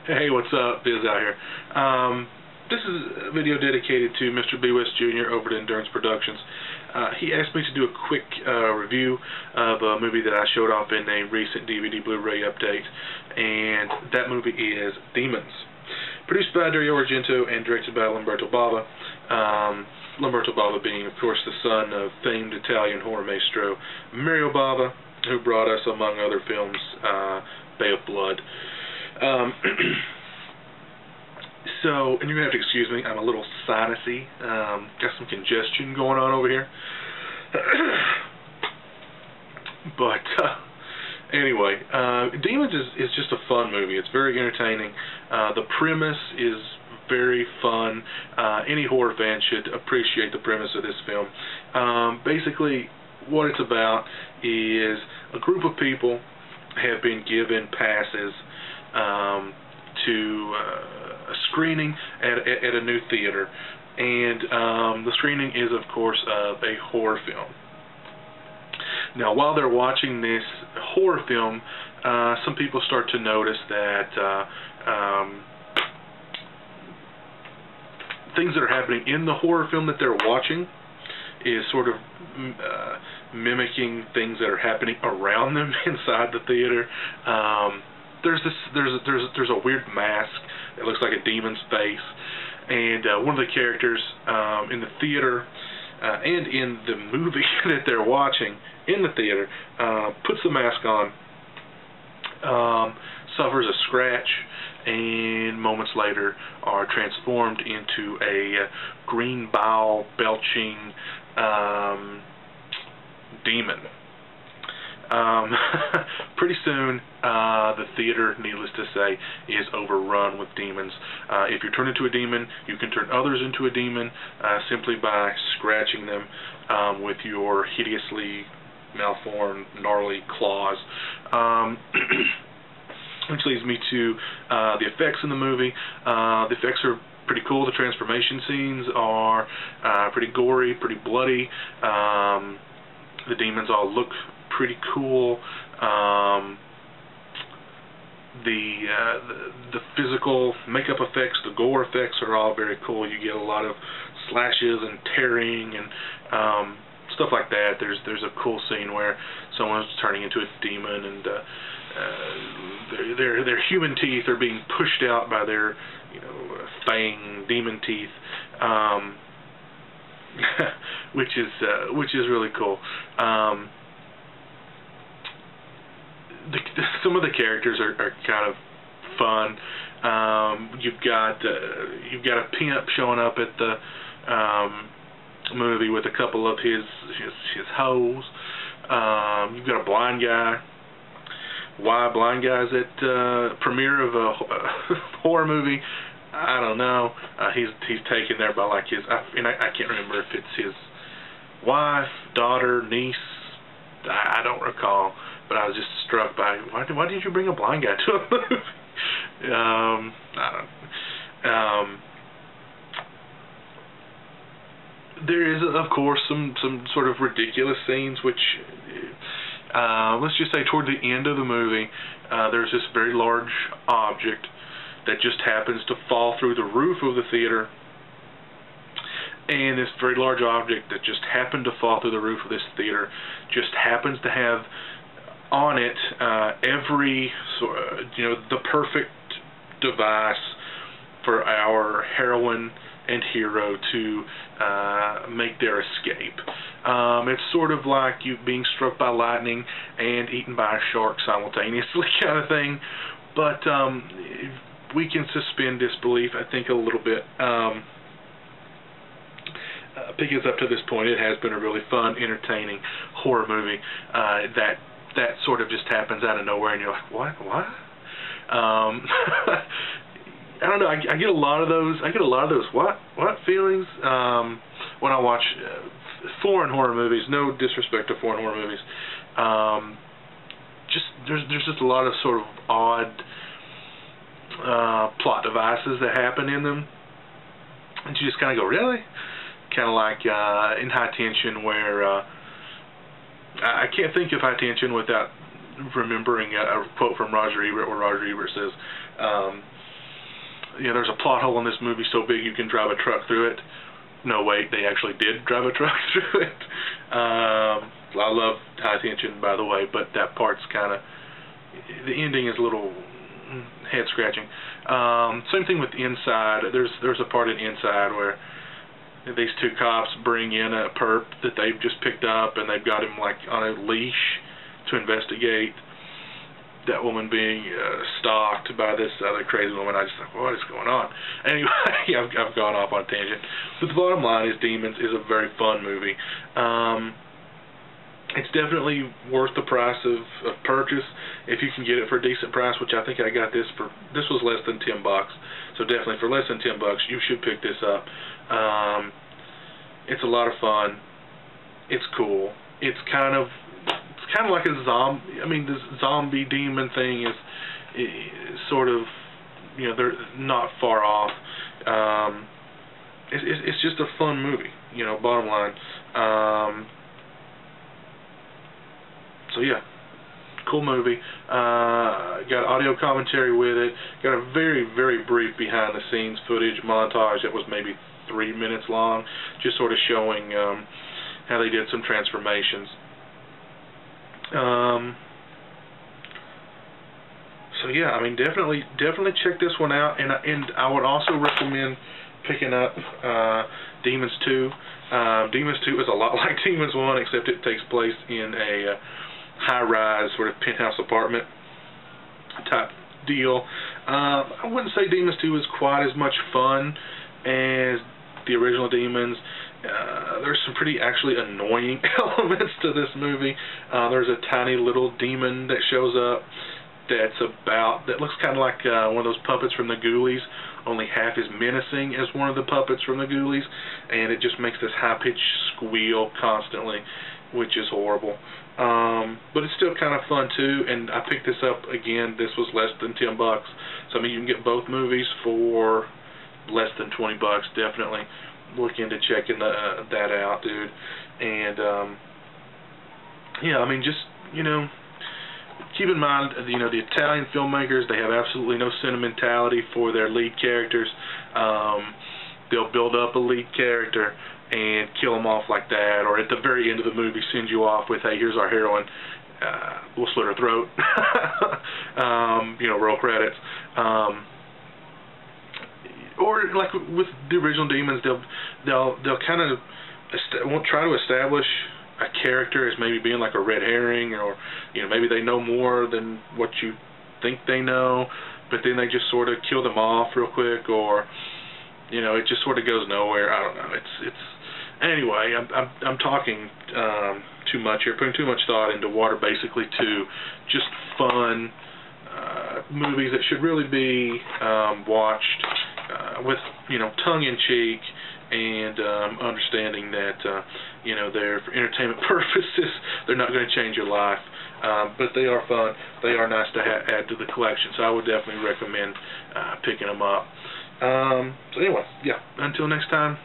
Hey, what's up? Biz out here. This is a video dedicated to Mr. B. West Jr. over at Endurance Productions. He asked me to do a quick review of a movie that I showed off in a recent DVD Blu-ray update, and that movie is Demons. Produced by Dario Argento and directed by Lamberto Bava. Lamberto Bava being, of course, the son of famed Italian horror maestro Mario Bava, who brought us, among other films, Bay of Blood. So, and you're going to have to excuse me, I'm a little sinusy, got some congestion going on over here. But, anyway, Demons is just a fun movie. It's very entertaining. The premise is very fun. Any horror fan should appreciate the premise of this film. Basically, what it's about is a group of people have been given passes to a screening at a new theater, and the screening is, of course, of a horror film. Now, while they're watching this horror film, some people start to notice that things that are happening in the horror film that they're watching is sort of mimicking things that are happening around them inside the theater. There's a weird mask that looks like a demon's face, and one of the characters in the theater and in the movie that they're watching in the theater puts the mask on, suffers a scratch, and moments later are transformed into a green bile belching demon. Pretty soon, the theater, needless to say, is overrun with demons. If you're turned into a demon, you can turn others into a demon simply by scratching them with your hideously malformed, gnarly claws. Which leads me to the effects in the movie. The effects are pretty cool. The transformation scenes are pretty gory, pretty bloody. The demons all look pretty cool. The physical makeup effects, the gore effects are all very cool. You get a lot of slashes and tearing and stuff like that. There's a cool scene where someone's turning into a demon, and their human teeth are being pushed out by their, fang demon teeth, which is really cool. Some of the characters are kind of fun. You've got a pimp showing up at the movie with a couple of his hoes. You've got a blind guy. Why blind guys at premiere of a horror movie? I don't know. He's taken there by like his, I can't remember if it's his wife, daughter, niece. I don't recall, but I was just struck by why did you bring a blind guy to a movie? I don't. There is, of course, some sort of ridiculous scenes, which let's just say toward the end of the movie, there's this very large object that just happens to fall through the roof of the theater, and this very large object that just happened to fall through the roof of this theater just happens to have on it every the perfect device for our heroine and hero to make their escape. It's sort of like you being struck by lightning and eaten by a shark simultaneously kind of thing, but we can suspend disbelief, I think, a little bit. Picking us up to this point, it has been a really fun, entertaining horror movie that sort of just happens out of nowhere, and you're like, what? I don't know. I get a lot of those. What feelings when I watch foreign horror movies. No disrespect to foreign horror movies. There's just a lot of sort of odd plot devices that happen in them, and you just kind of go, really? Kind of like in High Tension, where I can't think of High Tension without remembering a quote from Roger Ebert, where Roger Ebert says, there's a plot hole in this movie so big you can drive a truck through it. No, wait, they actually did drive a truck through it. I love high tension, by the way, but that part's kind of, the ending is a little head scratching. Same thing with Inside. There's a part in Inside where these two cops bring in a perp that they've just picked up, and they've got him like on a leash to investigate that woman being stalked by this other crazy woman. I just thought, what is going on? Anyway, I've gone off on a tangent. But the bottom line is Demons is a very fun movie. It's definitely worth the price of purchase if you can get it for a decent price, which I think I got this for. This was less than $10, so definitely for less than $10 you should pick this up. It's a lot of fun. It's cool. It's kind of like a zombie. I mean, this zombie demon thing is sort of, they're not far off. It's just a fun movie, bottom line. So yeah, cool movie. Got audio commentary with it. Got a very, very brief behind the scenes footage montage that was maybe 3 minutes long, just sort of showing how they did some transformations. So yeah, I mean, definitely check this one out, and I would also recommend picking up Demons 2. Demons 2 is a lot like Demons 1, except it takes place in a high-rise sort of penthouse apartment type deal. I wouldn't say Demons 2 is quite as much fun as the original Demons. There's some pretty actually annoying elements to this movie. There's a tiny little demon that shows up that looks kind of like one of those puppets from the Ghoulies, only half as menacing as one of the puppets from the Ghoulies, and it just makes this high-pitched squeal constantly, which is horrible. But it's still kind of fun too, and I picked this up again. This was less than $10, so I mean, you can get both movies for less than $20. Definitely look into checking that out, dude. And yeah, I mean, just keep in mind, the Italian filmmakers, they have absolutely no sentimentality for their lead characters. They'll build up a lead character and kill them off like that, or at the very end of the movie send you off with, hey, here's our heroine, we'll slit her throat. Roll credits. Or like with the original Demons, they'll kind of won't try to establish a character as maybe being like a red herring, or maybe they know more than what you think they know, but then they just sort of kill them off real quick, or it just sort of goes nowhere. I don't know. It's anyway. I'm talking too much here, putting too much thought into what are basically two just fun movies that should really be watched with tongue-in-cheek and understanding that they're for entertainment purposes. They're not going to change your life, but they are fun. They are nice to add to the collection, so I would definitely recommend picking them up. So anyway, yeah, until next time,